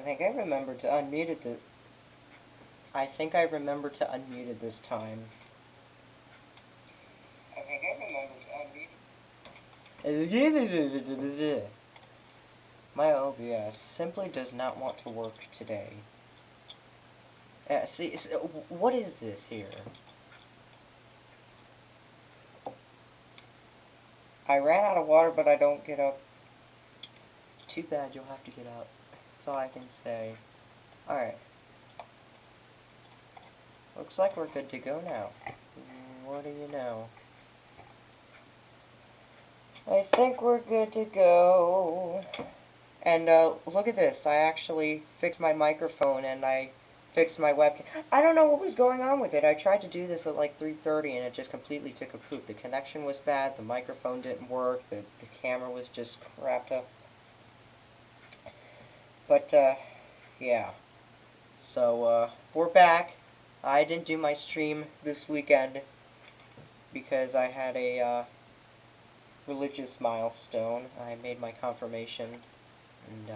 think I remembered to unmute it this... I think I remembered to unmute it this time. My OBS simply does not want to work today. See, what is this here? I ran out of water, but I don't get up. Too bad, you'll have to get out. That's all I can say. Alright. Looks like we're good to go now. What do you know? I think we're good to go. And look at this. I actually fixed my microphone and I fixed my webcam. I don't know what was going on with it. I tried to do this at like 3:30 and it just completely took a poop. The connection was bad, the microphone didn't work, the camera was just crapped up. But, yeah. So, we're back. I didn't do my stream this weekend because I had a, religious milestone. I made my confirmation, and,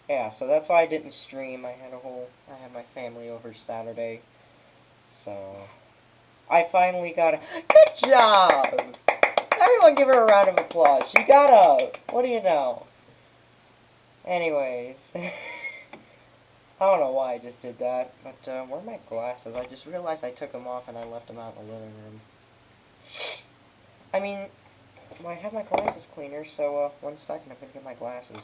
yeah, so that's why I didn't stream. I had my family over Saturday, so I finally got a, good job! Everyone give her a round of applause. She got up. What do you know? Anyways, I don't know why I just did that, but, where are my glasses? I just realized I took them off and I left them out in the living room. I mean, I have my glasses cleaner, so, 1 second, I'm gonna get my glasses.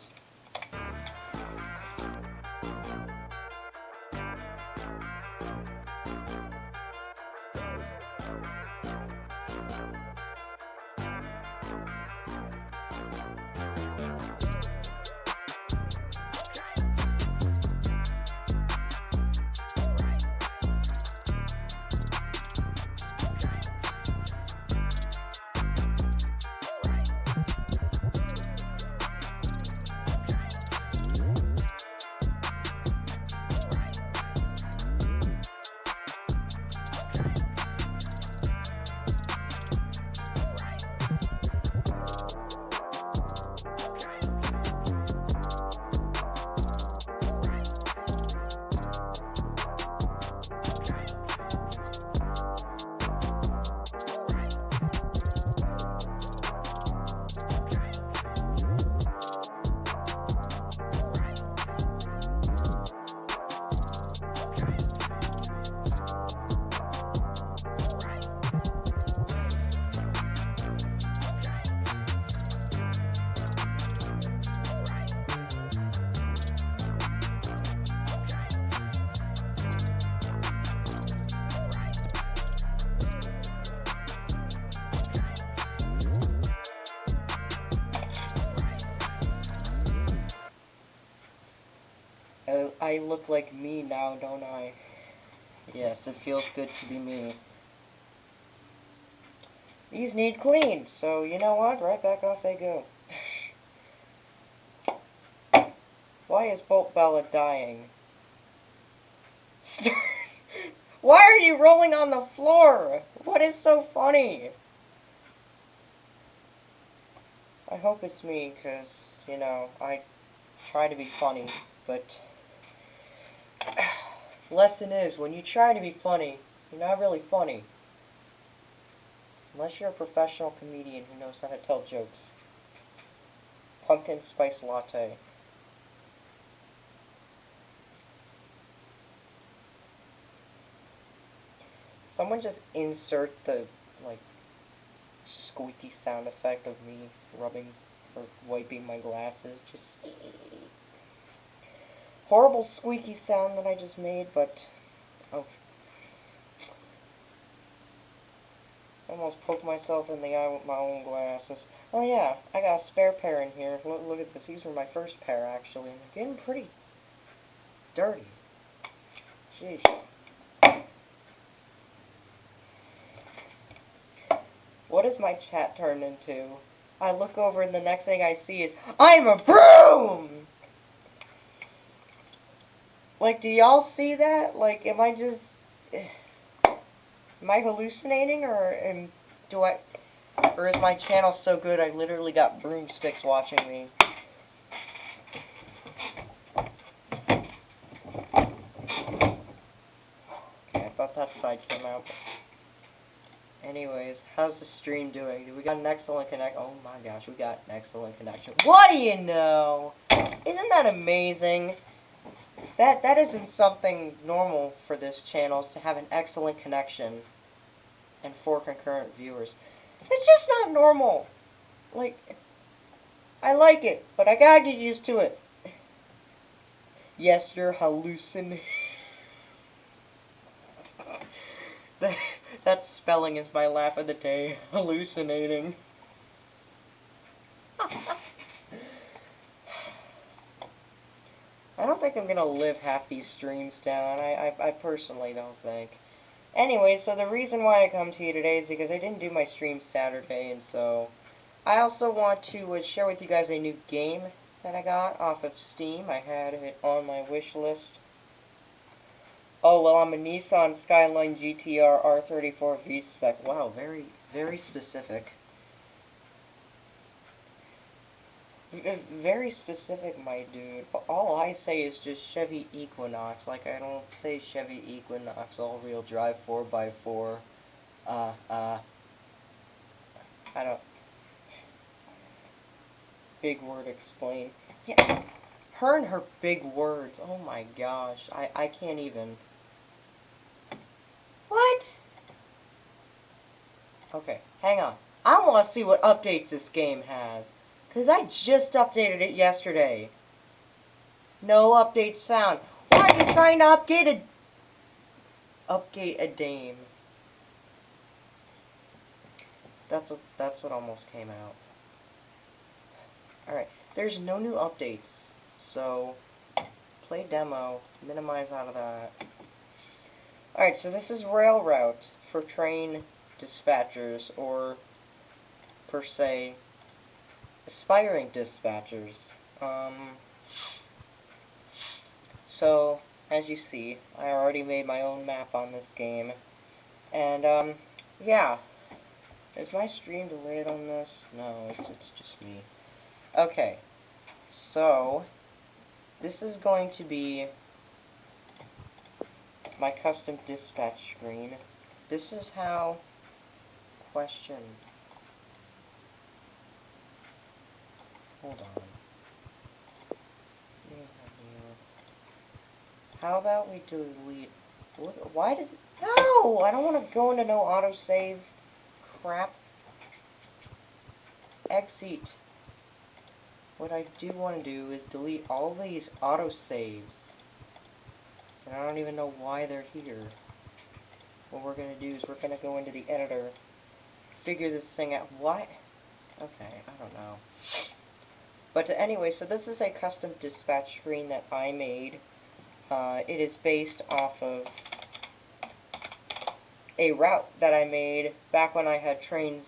I look like me now, don't I? Yes, it feels good to be me. These need cleaned, so you know what? Right back off they go. Why is Bolt Bella dying? Why are you rolling on the floor? What is so funny? I hope it's me, because, you know, I try to be funny, but... lesson is, when you try to be funny, you're not really funny. Unless you're a professional comedian who knows how to tell jokes. Pumpkin spice latte. Someone just insert the, like, squeaky sound effect of me rubbing or wiping my glasses. Just... horrible squeaky sound that I just made, but... oh. I almost poked myself in the eye with my own glasses. Oh yeah, I got a spare pair in here. Look at this. These were my first pair, actually. And they're getting pretty dirty. Jeez. What has my chat turned into? I look over and the next thing I see is, I'm a broom! Like, do y'all see that? Like, am I just... am I hallucinating, or or is my channel so good I literally got broomsticks watching me? crap. Anyways, how's the stream doing? We got an excellent connection. Oh my gosh, we got an excellent connection. What do you know? Isn't that amazing? That isn't something normal for this channel, to have an excellent connection and 4 concurrent viewers. It's just not normal. Like, I like it, but I gotta get used to it. Yes, you're hallucinating. That spelling is my laugh of the day. Hallucinating. I don't think I'm gonna live half these streams down. I personally don't think. Anyway, so the reason why I come to you today is because I didn't do my stream Saturday, and so I also want to share with you guys a new game that I got off of Steam. I had it on my wish list. Oh, well, I'm a Nissan Skyline GTR R34 V-Spec. Wow, very, very specific. Very specific, my dude. All I say is just Chevy Equinox. Like, I don't say Chevy Equinox all-wheel drive 4x4. I don't... Big word explain. Yeah, her and her big words. Oh my gosh. I can't even... What? Okay, hang on. I want to see what updates this game has. Because I just updated it yesterday. No updates found. Why are you trying to update a dame? That's what almost came out. Alright, there's no new updates. So, play demo, minimize out of that. Alright, so this is rail route for train dispatchers, or per se, aspiring dispatchers. So, as you see, I already made my own map on this game. And, yeah. Is my stream delayed on this? No, it's just me. Okay. So, this is going to be my custom dispatch screen. This is how... Question... Hold on. How about we delete... Why does... No! I don't want to go into no autosave crap. Exit. What I do want to do is delete all these autosaves. And I don't even know why they're here. What we're going to do is we're going to go into the editor, figure this thing out. Why? Okay, I don't know. But anyway, so this is a custom dispatch screen that I made. It is based off of a route that I made back when I had Trains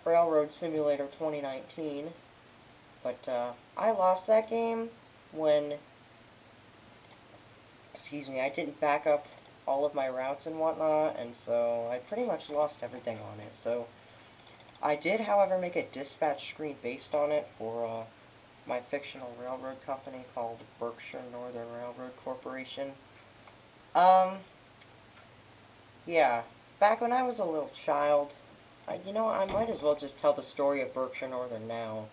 Railroad Simulator 2019. But I lost that game when, excuse me, I didn't back up all of my routes and whatnot, and so I pretty much lost everything on it. So I did, however, make a dispatch screen based on it for my fictional railroad company called Berkshire Northern Railroad Corporation. Yeah, back when I was a little child, you know, I might as well just tell the story of Berkshire Northern now,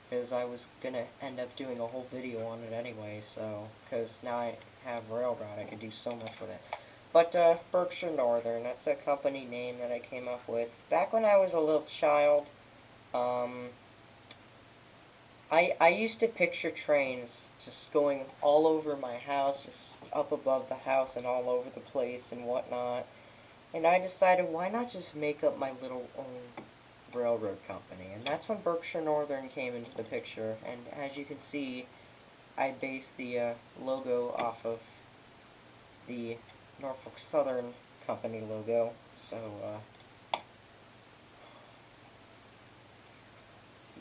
because I was going to end up doing a whole video on it anyway, so, because now I have Railroad, I can do so much with it. But, Berkshire Northern, that's a company name that I came up with. Back when I was a little child, I used to picture trains just going all over my house, just up above the house and all over the place and whatnot. And I decided, why not just make up my little own railroad company? And that's when Berkshire Northern came into the picture. And as you can see, I based the logo off of the Norfolk Southern Company logo. So,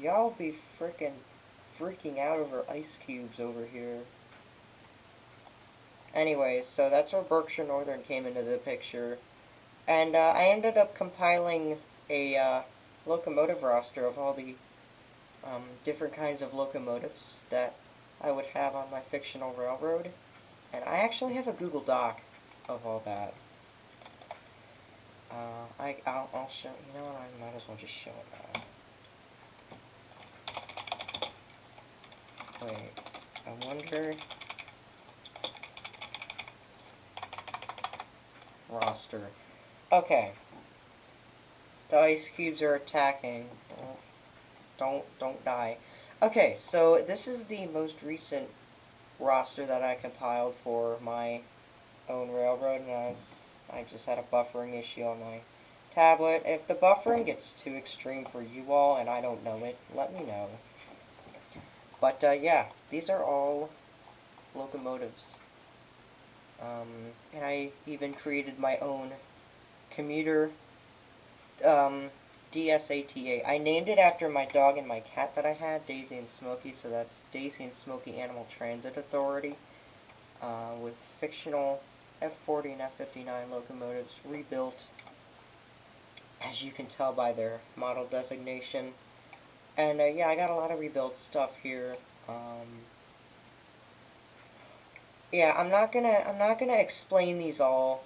y'all be freaking out over ice cubes over here. Anyways, so that's where Berkshire Northern came into the picture. And I ended up compiling a locomotive roster of all the different kinds of locomotives that I would have on my fictional railroad. And I actually have a Google Doc of all that. I'll show, you know what, I might as well just show it now. Wait, I wonder, roster. Okay, the ice cubes are attacking. Don't die. Okay, so this is the most recent roster that I compiled for my own railroad, and I just had a buffering issue on my tablet. If the buffering gets too extreme for you all and I don't know it, let me know. But yeah, these are all locomotives. And I even created my own commuter DSATA. I named it after my dog and my cat that I had, Daisy and Smokey, so that's Daisy and Smokey Animal Transit Authority, with fictional F40 and F59 locomotives rebuilt, as you can tell by their model designation. And yeah, I got a lot of rebuilt stuff here. Yeah, I'm not gonna explain these all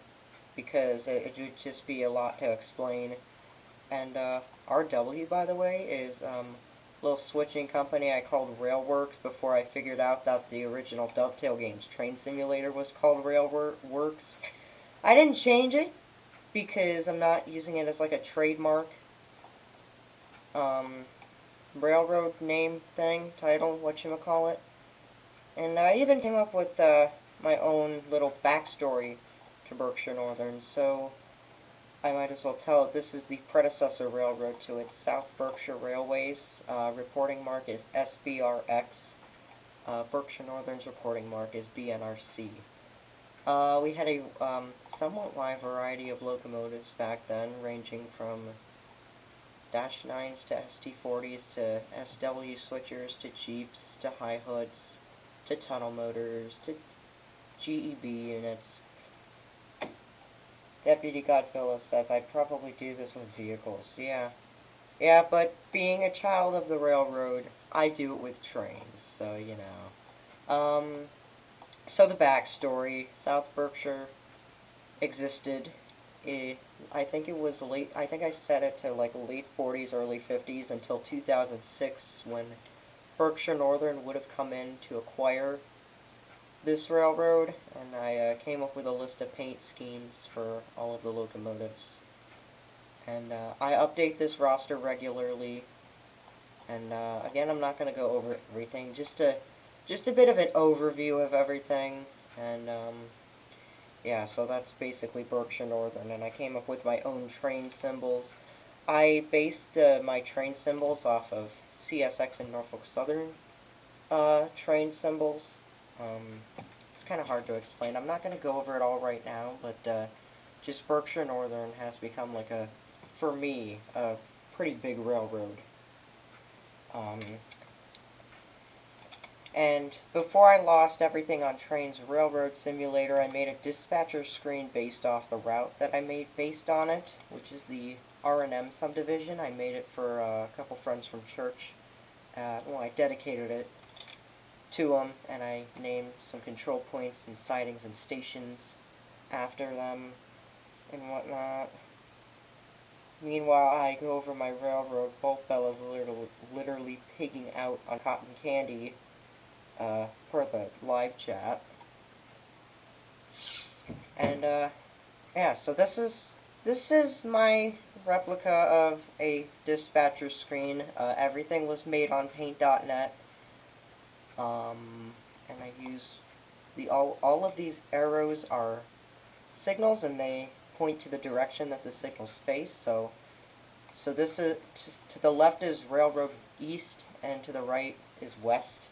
because it would just be a lot to explain. And RW, by the way, is a little switching company I called Railworks before I figured out that the original Dovetail Games train simulator was called Railworks. I didn't change it because I'm not using it as like a trademark railroad name thing, title, whatchamacallit. And I even came up with my own little backstory to Berkshire Northern, so I might as well tell it. This is the predecessor railroad to it, South Berkshire Railways. Reporting mark is SBRX. Berkshire Northern's reporting mark is BNRC. We had a somewhat wide variety of locomotives back then, ranging from Dash 9s to ST40s to SW switchers to Jeeps to high hoods to tunnel motors to GEB units. Deputy Godzilla says, I'd probably do this with vehicles. Yeah. Yeah, but being a child of the railroad, I do it with trains, so, you know. So the backstory, South Berkshire existed, I think it was I think I set it to like late 40s, early 50s until 2006 when Berkshire Northern would have come in to acquire this railroad, and I came up with a list of paint schemes for all of the locomotives. And I update this roster regularly, and again, I'm not going to go over everything, just a bit of an overview of everything, and yeah, so that's basically Berkshire Northern, and I came up with my own train symbols. I based my train symbols off of CSX and Norfolk Southern train symbols. It's kind of hard to explain. I'm not going to go over it all right now, but just Berkshire Northern has become like for me, a pretty big railroad. And before I lost everything on Train's Railroad Simulator, I made a dispatcher screen based off the route that I made based on it, which is the R&M subdivision. I made it for a couple friends from church. Well, I dedicated it to them, and I named some control points and sidings and stations after them and whatnot. Meanwhile, I go over my railroad. Both fellas literally pigging out on cotton candy for the live chat. And yeah, so this is my replica of a dispatcher screen. Everything was made on paint.net. And I use all of these arrows are signals, and they point to the direction that the signals face. So this is to the left is railroad east, and to the right is west.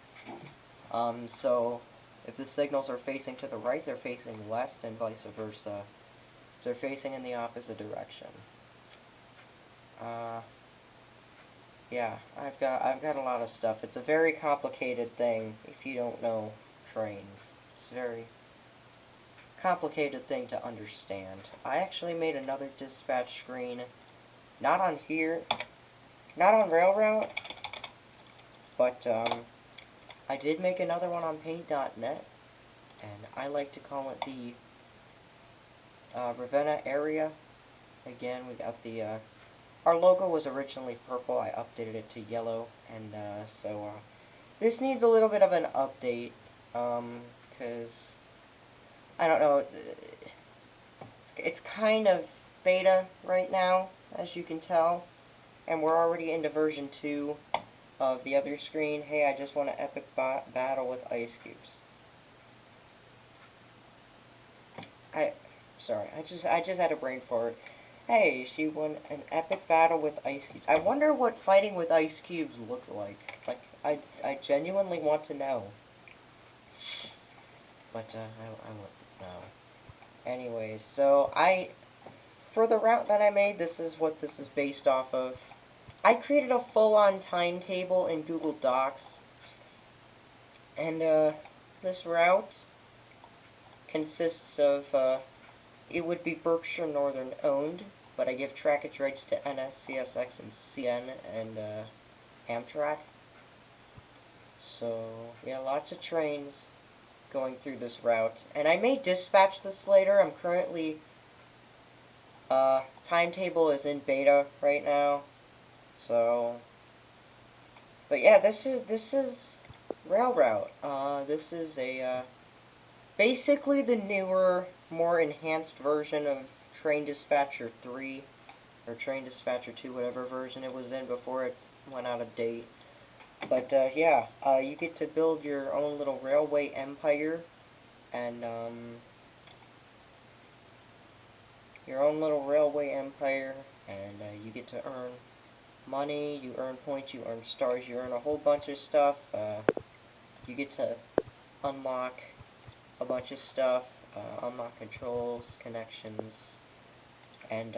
So if the signals are facing to the right, they're facing west, and vice versa. If they're facing in the opposite direction. Yeah, I've got a lot of stuff. It's a very complicated thing if you don't know trains. It's a very complicated thing to understand. I actually made another dispatch screen, not on here, not on Railroad, but I did make another one on paint.net, and I like to call it the Ravenna area again, we got the, our logo was originally purple. I updated it to yellow, and, this needs a little bit of an update, because, I don't know, it's kind of beta right now, as you can tell, and we're already into version 2 of the other screen. Hey, I just won an epic battle with ice cubes. Sorry, I just had a brain fart. Hey, she won an epic battle with ice cubes. I wonder what fighting with ice cubes looks like. Like, I genuinely want to know. But, I won't know. Anyways, so for the route that I made, this is what this is based off of. I created a full-on timetable in Google Docs. And, this route consists of, it would be Berkshire Northern owned, but I give trackage rights to NS, CSX, and CN, and, Amtrak. So, yeah, lots of trains going through this route. And I may dispatch this later. I'm currently, timetable is in beta right now. So, but yeah, this is Rail Route. This is a, basically the newer, more enhanced version of Train Dispatcher 3, or Train Dispatcher 2, whatever version it was in before it went out of date. But, yeah, you get to build your own little railway empire, and, you get to earn money, you earn points, you earn stars, you earn a whole bunch of stuff. You get to unlock a bunch of stuff, unlock controls, connections, and,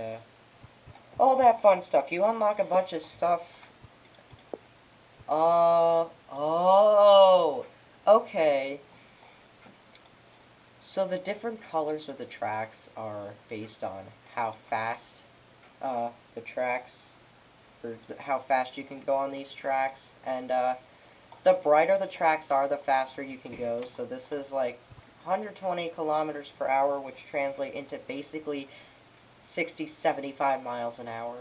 all that fun stuff. You unlock a bunch of stuff. Okay. So the different colors of the tracks are based on how fast, the tracks, or how fast you can go on these tracks, and, the brighter the tracks are, the faster you can go. So this is like 120 kilometers per hour, which translate into basically 60, 75 miles an hour.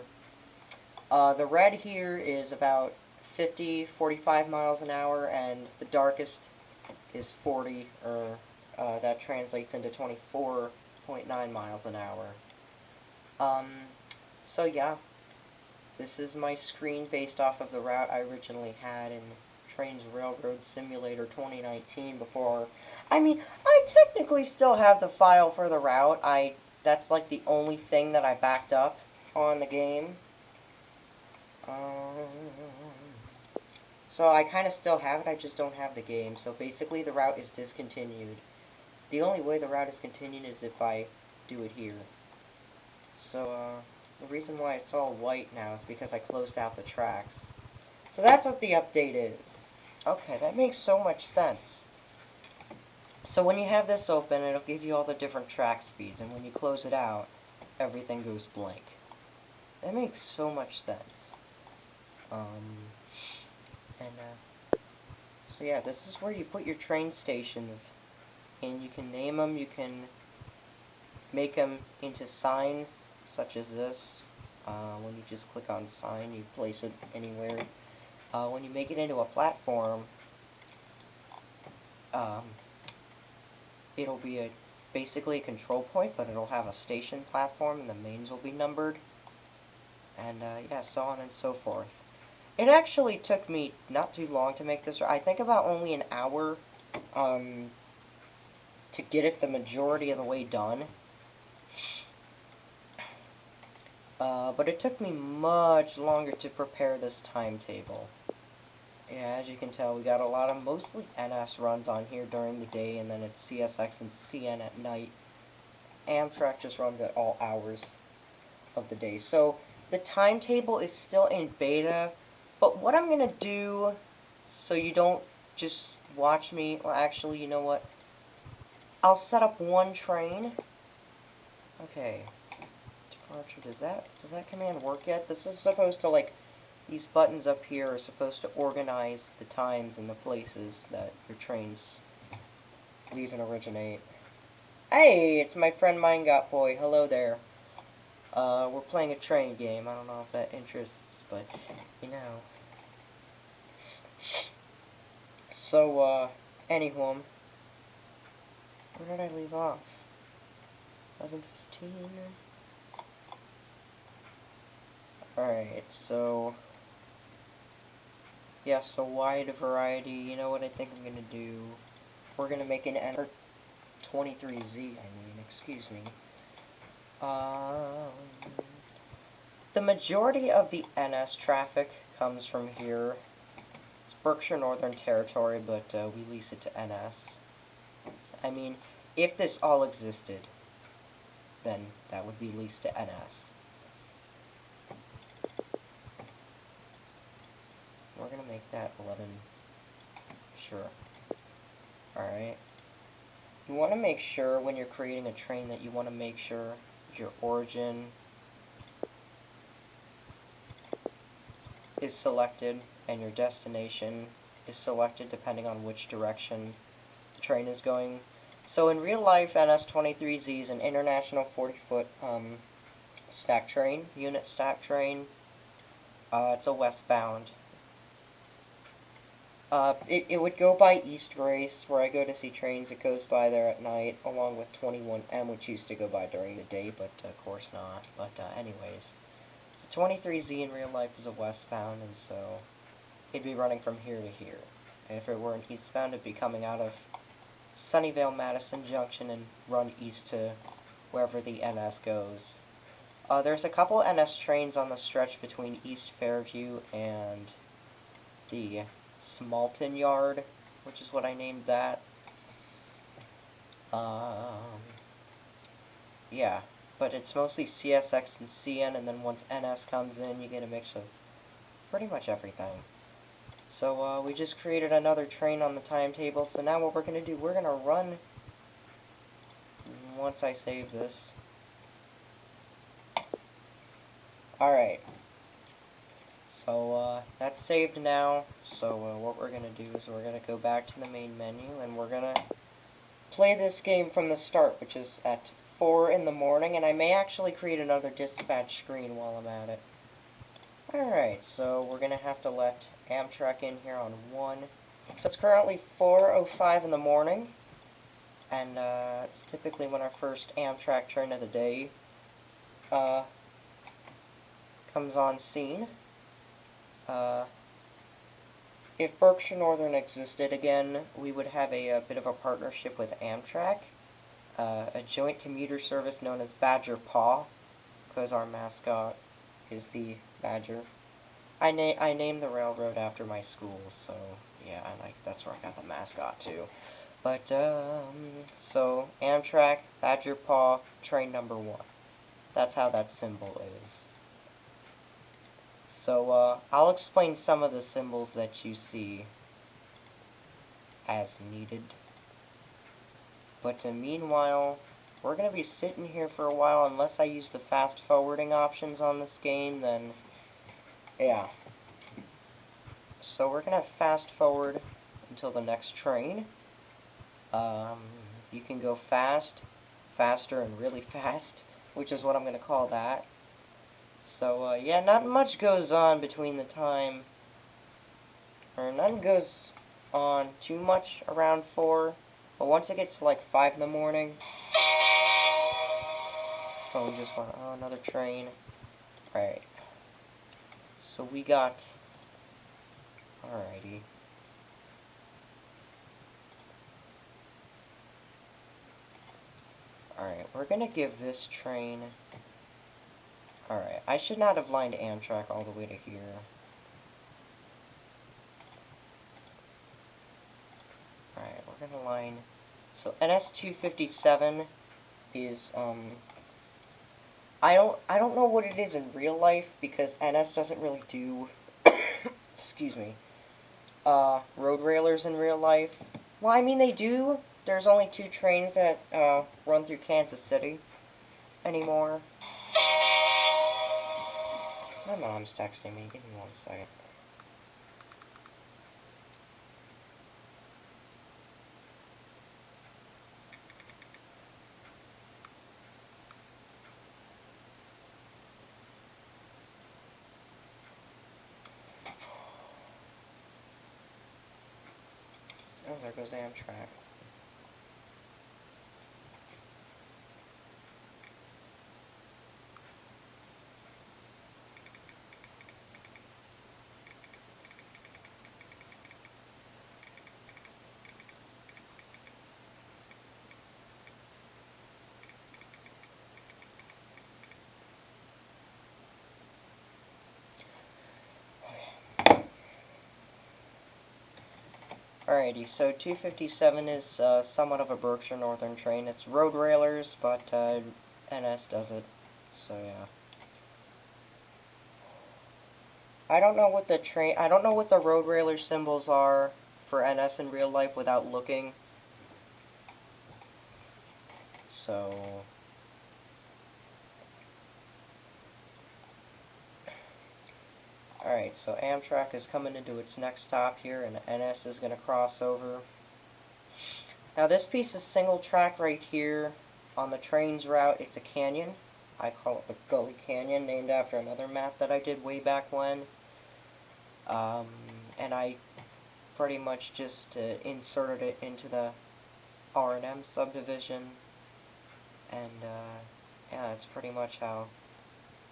The red here is about 50, 45 miles an hour, and the darkest is 40, or that translates into 24.9 miles an hour. So yeah, this is my screen based off of the route I originally had in Trains Railroad Simulator 2019 before. I mean, I technically still have the file for the route. That's like the only thing that I backed up on the game. So I kind of still have it, I just don't have the game. So basically the route is discontinued. The only way the route is continued is if I do it here. So, the reason why it's all white now is because I closed out the tracks. So that's what the update is. Okay, that makes so much sense. So when you have this open, it'll give you all the different track speeds, and when you close it out, everything goes blank. That makes so much sense. So yeah, this is where you put your train stations, and you can name them, you can make them into signs, such as this. When you just click on sign, you place it anywhere. When you make it into a platform, it'll be basically a control point, but it'll have a station platform, and the mains will be numbered. And, yeah, so on and so forth. It actually took me not too long to make this. I think about only an hour, to get it the majority of the way done. But it took me much longer to prepare this timetable. Yeah, as you can tell, we got a lot of mostly NS runs on here during the day, and then it's CSX and CN at night. Amtrak just runs at all hours of the day. So the timetable is still in beta, but what I'm going to do, so you don't just watch me, well actually, you know what, I'll set up one train. Okay, departure, does that command work yet? This is supposed to, like, these buttons up here are supposed to organize the times and the places that your trains leave and originate. Hey, it's my friend Minegotboy, hello there. We're playing a train game. I don't know if that interests, but, you know. So, anywho, where did I leave off? 11:15. Alright, so... yeah, so wide variety. You know what I think I'm gonna do? We're gonna make an N... 23Z, I mean, excuse me. The majority of the NS traffic comes from here. It's Berkshire Northern Territory, but we lease it to NS. I mean, if this all existed, then that would be leased to NS. We're gonna make that 11. Sure. Alright. You want to make sure when you're creating a train that you want to make sure your origin is selected and your destination is selected depending on which direction the train is going. So in real life, NS23Z is an international 40-foot stack train, unit stack train. It's a westbound. It would go by East Grace, where I go to see trains. It goes by there at night, along with 21M, which used to go by during the day, but of course not. But anyways, so 23Z in real life is a westbound, and so it'd be running from here to here. And if it were an eastbound, it'd be coming out of Sunnyvale, Madison Junction, and run east to wherever the NS goes. There's a couple NS trains on the stretch between East Fairview and the Smalton Yard, which is what I named that. Yeah, but it's mostly CSX and CN, and then once NS comes in, you get a mix of pretty much everything. So, we just created another train on the timetable, so now what we're going to do, we're going to run, once I save this. Alright. So, that's saved now, so what we're going to do is we're going to go back to the main menu, and we're going to play this game from the start, which is at 4 in the morning, and I may actually create another dispatch screen while I'm at it. Alright, so we're going to have to let Amtrak in here on 1. So it's currently 4:05 in the morning, and it's typically when our first Amtrak train of the day comes on scene. If Berkshire Northern existed again, we would have a bit of a partnership with Amtrak, a joint commuter service known as Badger Paw, because our mascot is the Badger. I named the railroad after my school, so yeah, that's where I got the mascot too. But, so Amtrak, Badger Paw, train number 1. That's how that symbol is. So, I'll explain some of the symbols that you see as needed. But meanwhile, we're going to be sitting here for a while. Unless I use the fast forwarding options on this game, then yeah. So we're going to fast forward until the next train. You can go fast, faster, and really fast, which is what I'm going to call that. So, yeah, not much goes on between the time, or none goes on too much around 4, but once it gets to like 5 in the morning, phone just went, oh, another train. Alright, so we got, alrighty. Alright, we're gonna give this train... Alright, I should not have lined Amtrak all the way to here. Alright, we're gonna line... So, NS257 is, I don't know what it is in real life, because NS doesn't really do... excuse me. Road railers in real life. Well, I mean, they do. There's only 2 trains that, run through Kansas City anymore. My mom's texting me. Give me 1 second. there goes Amtrak. Alrighty, so 257 is somewhat of a Berkshire Northern train. It's road railers, but NS does it. So yeah. I don't know what the road railer symbols are for NS in real life without looking. So alright, so Amtrak is coming into its next stop here, and NS is going to cross over. Now this piece is single track right here on the train's route. It's a canyon. I call it the Gully Canyon, named after another map that I did way back when. And I pretty much just inserted it into the R&M subdivision. And yeah, that's pretty much how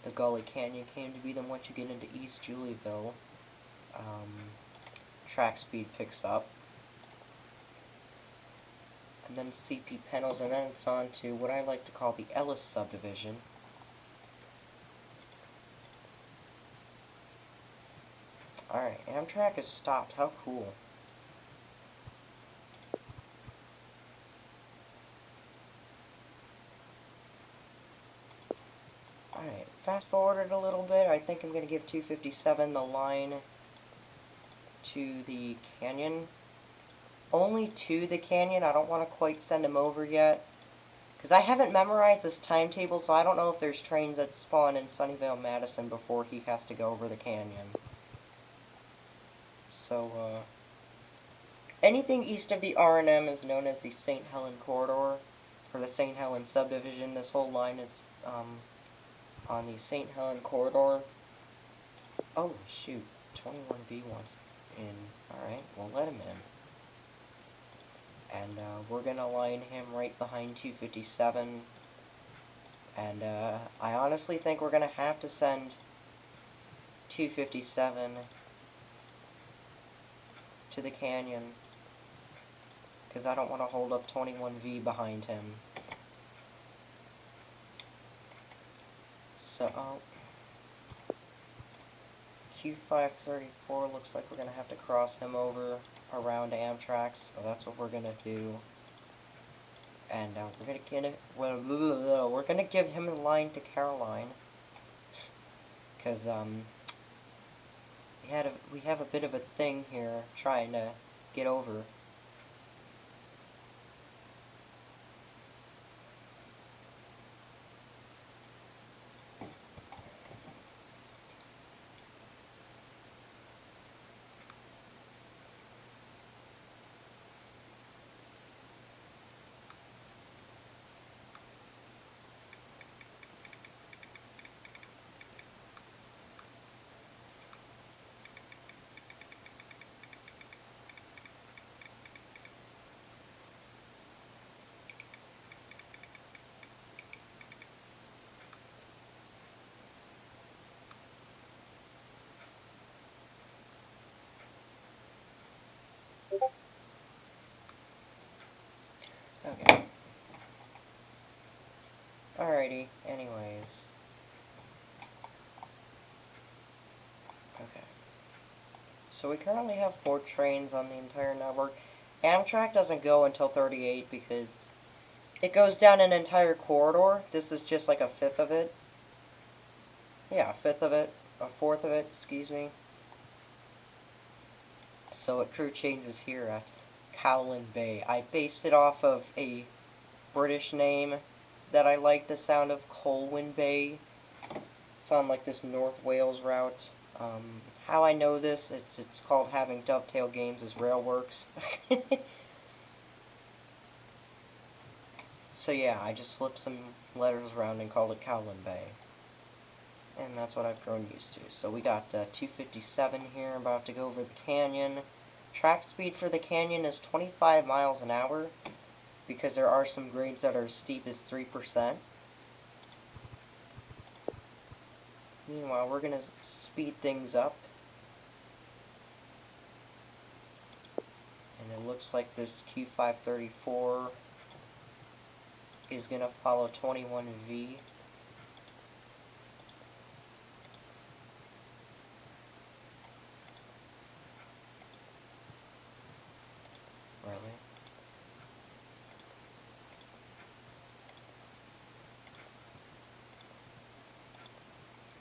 the Gully Canyon came to be. Then once you get into East Julieville, track speed picks up. And then CP Pennels, and then it's on to what I like to call the Ellis subdivision. Alright, Amtrak has stopped. How cool. Alright, fast forwarded a little bit. I think I'm going to give 257 the line to the canyon. Only to the canyon. I don't want to quite send him over yet, because I haven't memorized this timetable, so I don't know if there's trains that spawn in Sunnyvale, Madison before he has to go over the canyon. So, anything east of the R&M is known as the St. Helen Corridor, for the St. Helen subdivision. This whole line is on the St. Helen Corridor. Oh, shoot. 21B wants in. Alright, we'll let him in. And we're going to line him right behind 257. And I honestly think we're going to have to send 257 to the canyon, because I don't want to hold up 21V behind him. So, Q534 looks like we're going to have to cross him over around Amtrak, so that's what we're going to do. And we're going to get it, well, we're going to give him a line to Caroline, because we have a bit of a thing here trying to get over. Okay. Alrighty, anyways. Okay. So we currently have 4 trains on the entire network. Amtrak doesn't go until 38 because it goes down an entire corridor. This is just like a fifth of it. Yeah, a fifth of it. A fourth of it, excuse me. So a crew changes here at Cowlin Bay. I based it off of a British name that I like the sound of, Colwyn Bay. It's on like this North Wales route. How I know this, it's called having dovetail games as Railworks. So yeah, I just flipped some letters around and called it Cowlin Bay. And that's what I've grown used to. So we got 257 here, about to go over the canyon. track speed for the canyon is 25 miles an hour, because there are some grades that are as steep as 3%. Meanwhile, we're going to speed things up. And it looks like this Q534 is going to follow 21V. Really?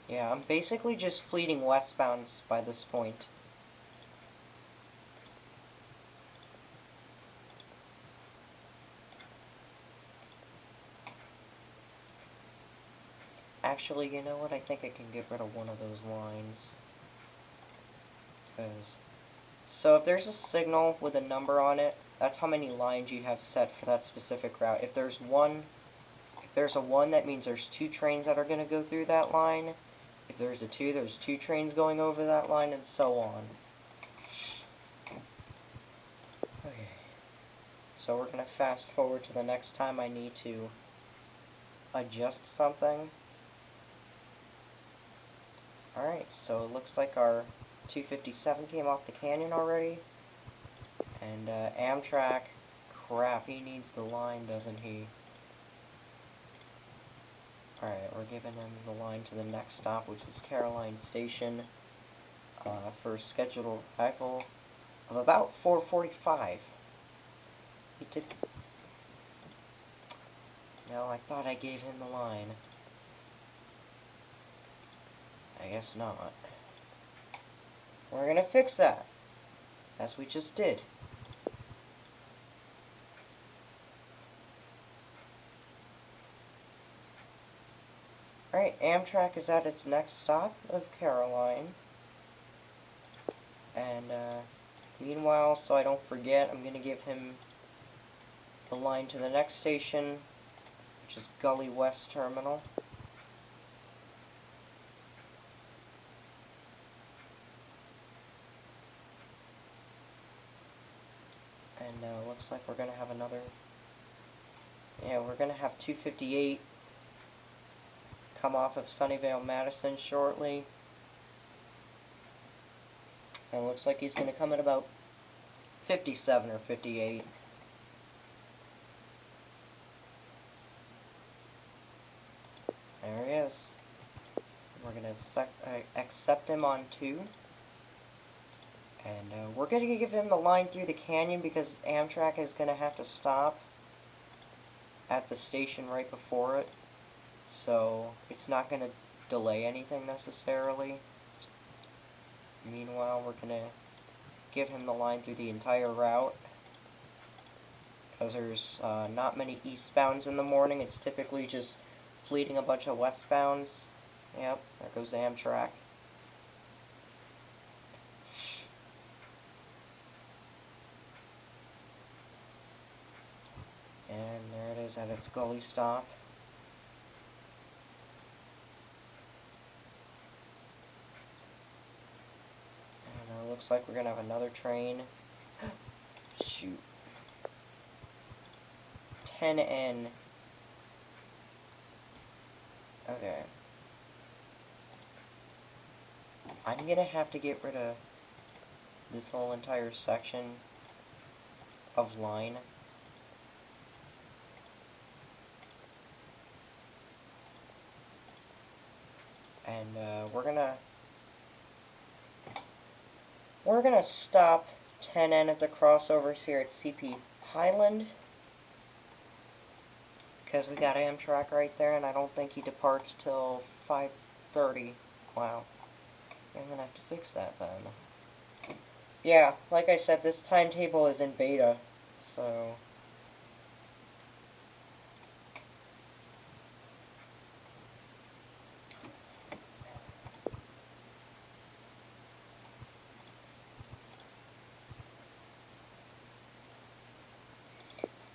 Yeah, I'm basically just fleeting westbound by this point. Actually, you know what? I think I can get rid of one of those lines. So if there's a signal with a number on it, that's how many lines you have set for that specific route. If there's a 1, that means there's 2 trains that are going to go through that line. If there's a 2, there's 2 trains going over that line, and so on. Okay. So we're going to fast forward to the next time I need to adjust something. Alright, so it looks like our 257 came off the canyon already. And Amtrak, crap, he needs the line, doesn't he? Alright, we're giving him the line to the next stop, which is Caroline Station, for a scheduled arrival of about 4:45. He did... No, I thought I gave him the line. I guess not. We're gonna fix that, as we just did. Alright, Amtrak is at its next stop of Caroline. And, meanwhile, so I don't forget, I'm gonna give him the line to the next station, which is Gully West Terminal. And looks like we're gonna have another... Yeah, we're gonna have 258 come off of Sunnyvale Madison shortly. And it looks like he's gonna come at about 57 or 58. There he is. We're gonna accept him on 2. And we're going to give him the line through the canyon because Amtrak is going to have to stop at the station right before it. So it's not going to delay anything necessarily. Meanwhile, we're going to give him the line through the entire route. Because there's not many eastbounds in the morning. It's typically just fleeting a bunch of westbounds. Yep, there goes Amtrak. And there it is at its gully stop. And it looks like we're going to have another train. Shoot. 10N. Okay. I'm going to have to get rid of this whole entire section of line. And we're gonna stop 10N at the crossovers here at CP Highland, because we got Amtrak right there, and I don't think he departs till 5:30. Wow, I'm gonna have to fix that then. Yeah, like I said, this timetable is in beta, so.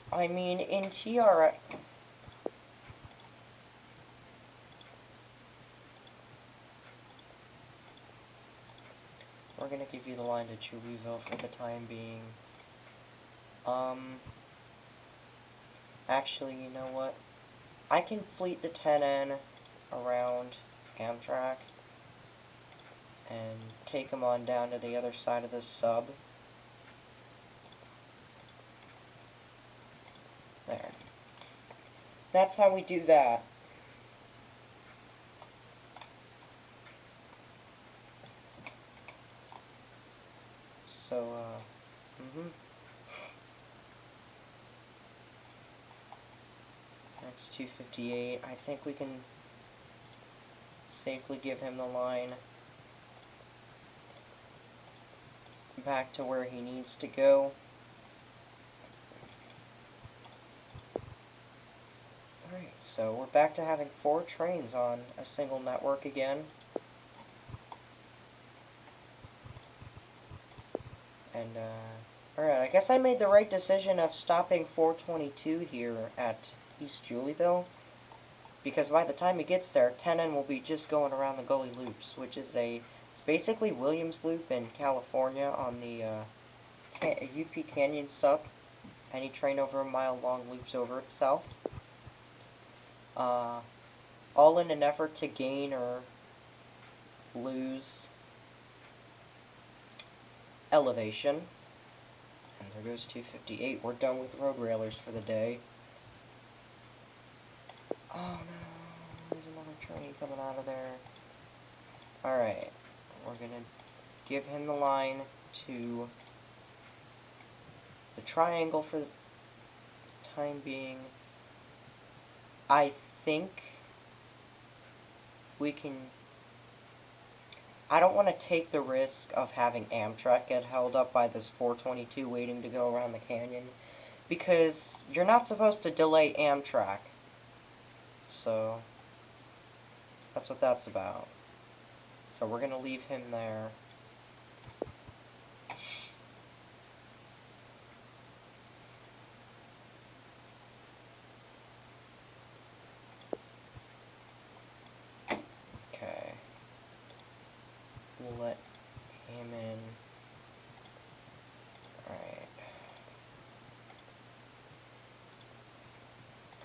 I mean, in TR... We're going to give you the line to Choo'ville for the time being. Actually, you know what? I can fleet the 10N around Amtrak and take them on down to the other side of the sub. There. That's how we do that. So, That's 258. I think we can safely give him the line back to where he needs to go. Alright, so we're back to having 4 trains on a single network again. And, alright, I guess I made the right decision of stopping 422 here at East Julieville, because by the time he gets there, 10N will be just going around the Gully Loops, which is it's basically Williams Loop in California on the UP Canyon sub. Any train over a mile long loops over itself. All in an effort to gain or lose elevation. And there goes 258. We're done with road railers for the day. Oh no, there's another train coming out of there. Alright, we're gonna give him the line to the triangle for the time being. I think we can... I don't want to take the risk of having Amtrak get held up by this 422 waiting to go around the canyon, because you're not supposed to delay Amtrak. So, that's what that's about. So we're going to leave him there. Okay. We'll let him in.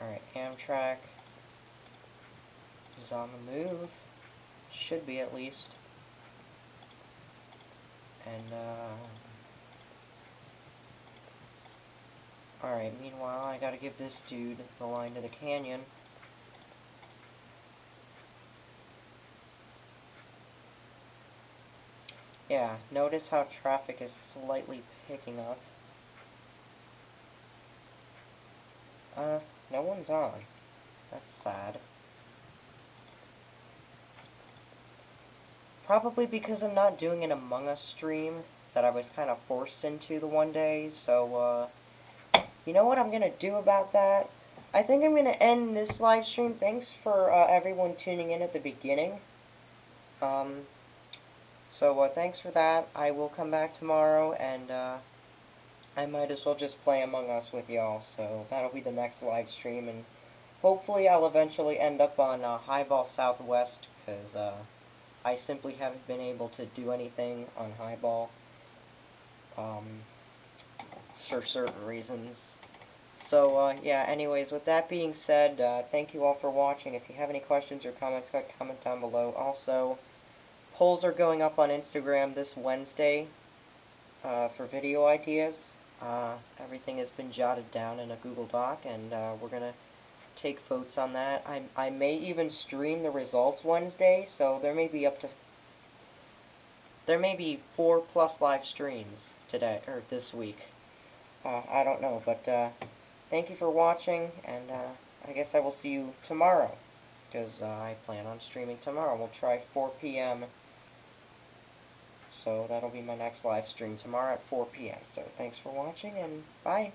Alright, Amtrak is on the move. Should be, at least. And, alright, meanwhile, I gotta give this dude the line to the canyon. Yeah, notice how traffic is slightly picking up. No one's on. That's sad. Probably because I'm not doing an Among Us stream that I was kind of forced into the one day, so, you know what I'm gonna do about that? I think I'm gonna end this live stream. Thanks for, everyone tuning in at the beginning. So, thanks for that. I will come back tomorrow, and, I might as well just play Among Us with y'all, so that'll be the next live stream, and hopefully I'll eventually end up on, Highball Southwest, because, I simply haven't been able to do anything on Highball, for certain reasons. So, yeah, anyways, with that being said, thank you all for watching. If you have any questions or comments, comment down below. Also, polls are going up on Instagram this Wednesday, for video ideas. Everything has been jotted down in a Google Doc, and, we're gonna take votes on that. I may even stream the results Wednesday, so there may be 4+ live streams today, or this week. I don't know, but, thank you for watching, and, I guess I will see you tomorrow, because, I plan on streaming tomorrow. We'll try 4 p.m., so that'll be my next live stream tomorrow at 4 p.m. So thanks for watching, and bye!